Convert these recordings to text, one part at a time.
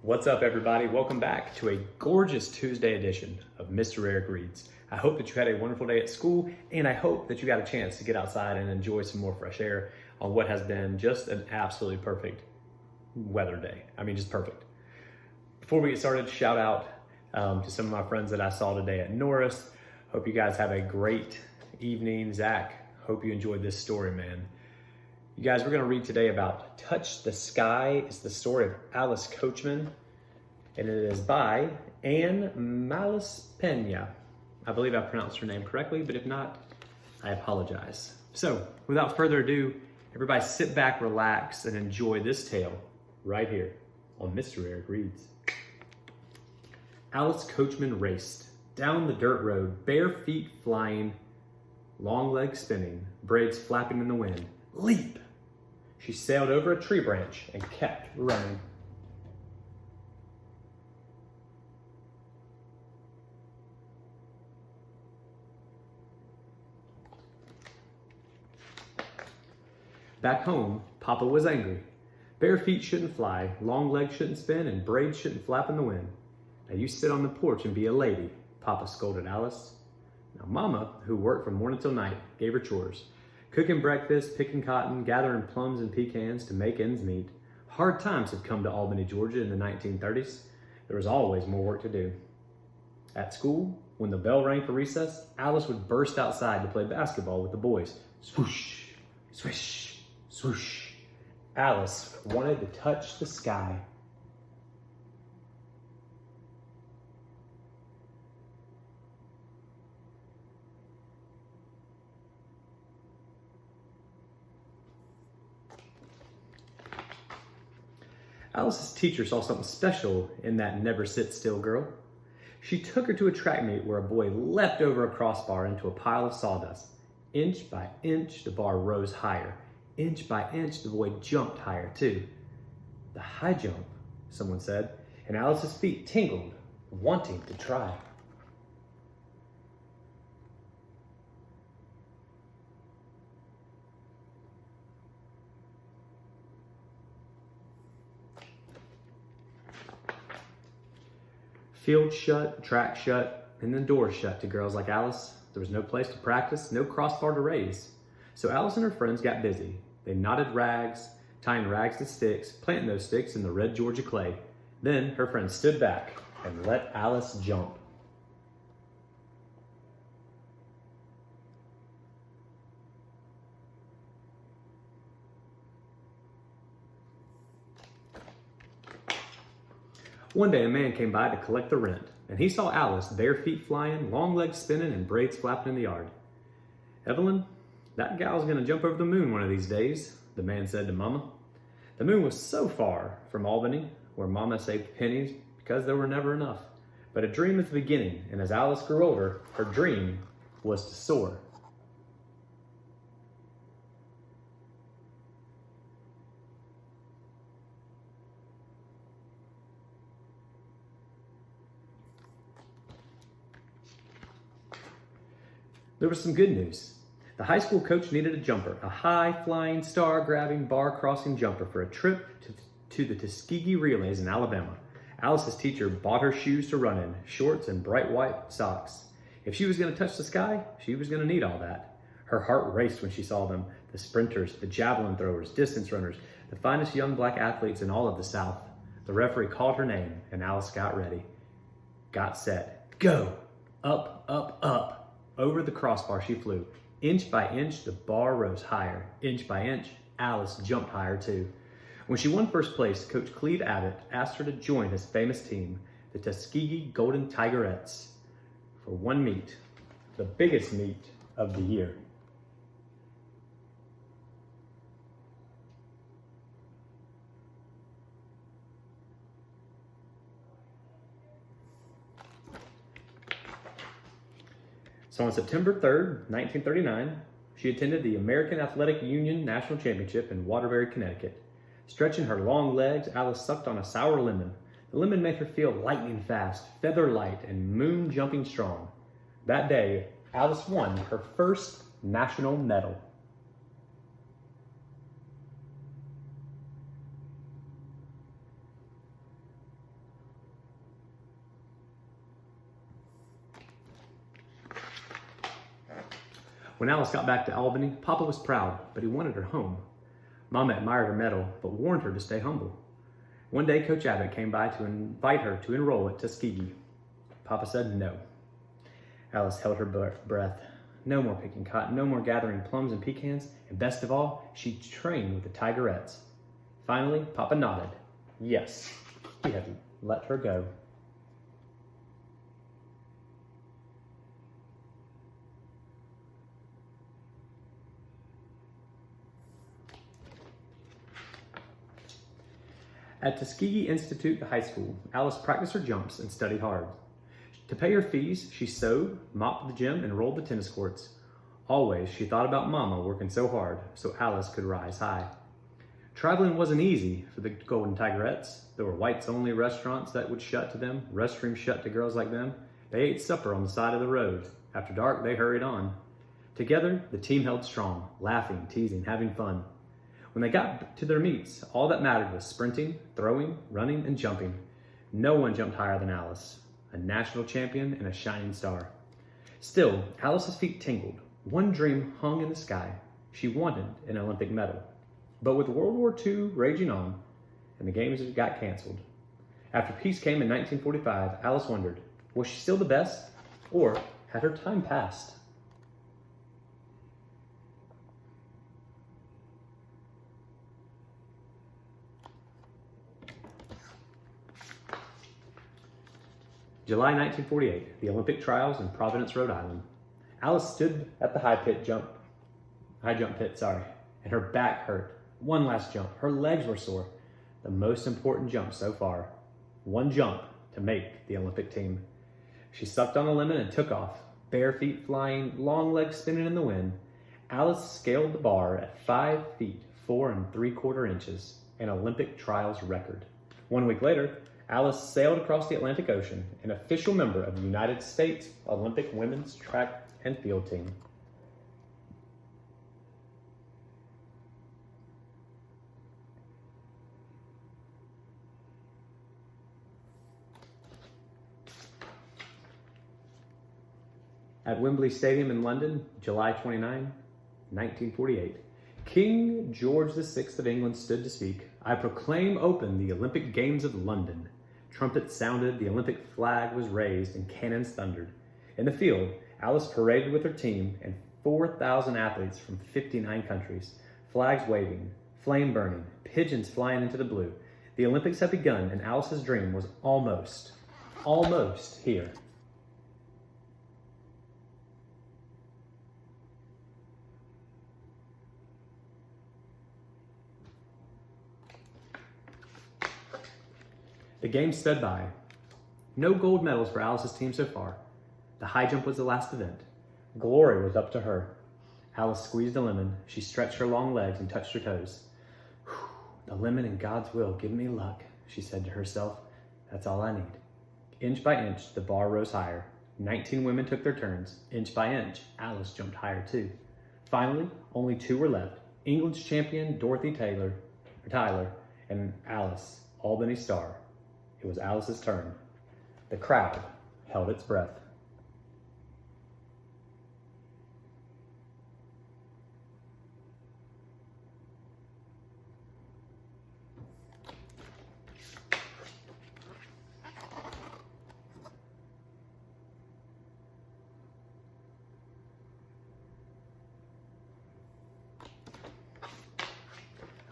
What's up, everybody? Welcome back to a gorgeous Tuesday edition of Mr. Eric Reads. I hope that you had a wonderful day at school, and I hope that you got a chance to get outside and enjoy some more fresh air on what has been just an absolutely perfect weather day. I mean, just perfect. Before we get started, shout out to some of my friends that I saw today at Norris. Hope you guys have a great evening. Zach, hope you enjoyed this story, man. You guys, we're going to read today about Touch the Sky. It's the story of Alice Coachman, and it is by Ann Malaspina. I believe I pronounced her name correctly, but if not, I apologize. So, without further ado, everybody sit back, relax, and enjoy this tale right here on Mr. Eric Reads. Alice Coachman raced down the dirt road, bare feet flying, long legs spinning, braids flapping in the wind. Leap! She sailed over a tree branch and kept running. Back home, Papa was angry. Bare feet shouldn't fly, long legs shouldn't spin, and braids shouldn't flap in the wind. Now you sit on the porch and be a lady, Papa scolded Alice. Now Mama, who worked from morning till night, gave her chores. Cooking breakfast, picking cotton, gathering plums and pecans to make ends meet. Hard times had come to Albany, Georgia in the 1930s. There was always more work to do. At school, when the bell rang for recess, Alice would burst outside to play basketball with the boys. Swoosh, swish, swoosh. Alice wanted to touch the sky. Alice's teacher saw something special in that never sit still girl. She took her to a track meet where a boy leapt over a crossbar into a pile of sawdust. Inch by inch, the bar rose higher. Inch by inch, the boy jumped higher too. The high jump, someone said, and Alice's feet tingled, wanting to try. Field shut, track shut, and the door shut to girls like Alice. There was no place to practice, no crossbar to raise. So Alice and her friends got busy. They knotted rags, tying rags to sticks, planting those sticks in the red Georgia clay. Then her friends stood back and let Alice jump. One day a man came by to collect the rent, and he saw Alice, bare feet flying, long legs spinning, and braids flapping in the yard. Evelyn, that gal's gonna jump over the moon one of these days, the man said to Mama. The moon was so far from Albany, where Mama saved pennies because there were never enough. But a dream is the beginning, and as Alice grew older, her dream was to soar. There was some good news. The high school coach needed a jumper, a high-flying, star-grabbing, bar-crossing jumper for a trip to the Tuskegee Relays in Alabama. Alice's teacher bought her shoes to run in, shorts and bright white socks. If she was going to touch the sky, she was going to need all that. Her heart raced when she saw them, the sprinters, the javelin throwers, distance runners, the finest young black athletes in all of the South. The referee called her name, and Alice got ready. Got set. Go! Up, up, up. Over the crossbar she flew. Inch by inch, the bar rose higher. Inch by inch, Alice jumped higher too. When she won first place, Coach Cleve Abbott asked her to join his famous team, the Tuskegee Golden Tigerettes, for one meet, the biggest meet of the year. So on September 3rd, 1939, she attended the American Athletic Union National Championship in Waterbury, Connecticut. Stretching her long legs, Alice sucked on a sour lemon. The lemon made her feel lightning fast, feather light, and moon jumping strong. That day, Alice won her first national medal. When Alice got back to Albany, Papa was proud, but he wanted her home. Mama admired her medal, but warned her to stay humble. One day, Coach Abbott came by to invite her to enroll at Tuskegee. Papa said no. Alice held her breath. No more picking cotton, no more gathering plums and pecans, and best of all, she trained with the Tigerettes. Finally, Papa nodded. Yes, he had let her go. At Tuskegee Institute High School, Alice practiced her jumps and studied hard. To pay her fees, she sewed, mopped the gym, and rolled the tennis courts. Always, she thought about Mama working so hard so Alice could rise high. Traveling wasn't easy for the Golden Tigerettes. There were whites-only restaurants that would shut to them, restrooms shut to girls like them. They ate supper on the side of the road. After dark, they hurried on. Together, the team held strong, laughing, teasing, having fun. When they got to their meets, all that mattered was sprinting, throwing, running, and jumping. No one jumped higher than Alice, a national champion and a shining star. Still, Alice's feet tingled. One dream hung in the sky. She wanted an Olympic medal. But with World War II raging on, and the games got canceled. After peace came in 1945, Alice wondered, was she still the best, or had her time passed? July 1948, the Olympic trials in Providence, Rhode Island. Alice stood at the high jump pit, and her back hurt. One last jump. Her legs were sore. The most important jump so far. One jump to make the Olympic team. She sucked on the lemon and took off. Bare feet flying, long legs spinning in the wind. Alice scaled the bar at 5 feet, 4 3/4 inches, an Olympic trials record. 1 week later, Alice sailed across the Atlantic Ocean, an official member of the United States Olympic women's track and field team. At Wembley Stadium in London, July 29, 1948, King George VI of England stood to speak. I proclaim open the Olympic Games of London. Trumpets sounded, the Olympic flag was raised, and cannons thundered. In the field, Alice paraded with her team and 4,000 athletes from 59 countries, flags waving, flame burning, pigeons flying into the blue. The Olympics had begun, and Alice's dream was almost here. The games sped by. No gold medals for Alice's team so far. The high jump was the last event. Glory was up to her. Alice squeezed a lemon. She stretched her long legs and touched her toes. The lemon and God's will give me luck, she said to herself. That's all I need. Inch by inch, the bar rose higher. 19 women took their turns. Inch by inch, Alice jumped higher too. Finally, only 2 were left. England's champion, Dorothy Tyler, and Alice, Albany star. It was Alice's turn. The crowd held its breath.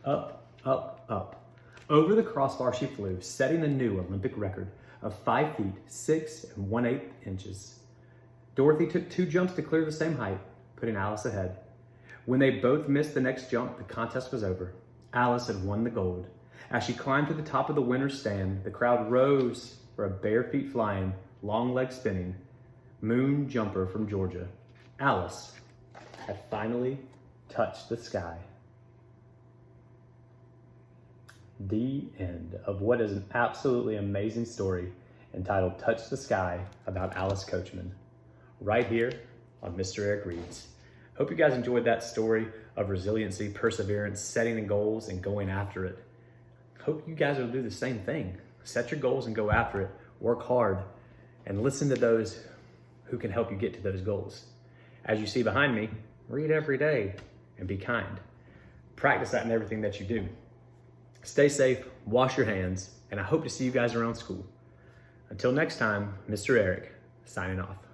Up, up, up. Over the crossbar she flew, setting a new Olympic record of 5 feet, 6 1/8 inches. Dorothy took 2 jumps to clear the same height, putting Alice ahead. When they both missed the next jump, the contest was over. Alice had won the gold. As she climbed to the top of the winner's stand, the crowd rose for a bare feet flying, long legs spinning, moon jumper from Georgia. Alice had finally touched the sky. The end of what is an absolutely amazing story entitled Touch the Sky about Alice Coachman, right here on Mr. Eric Reads. Hope you guys enjoyed that story of resiliency, perseverance, setting the goals and going after it. Hope you guys will do the same thing. Set your goals and go after it, work hard, and listen to those who can help you get to those goals. As you see behind me, read every day, and be kind. Practice that in everything that you do. Stay safe, wash your hands, and I hope to see you guys around school. Until next time, Mr. Eric, signing off.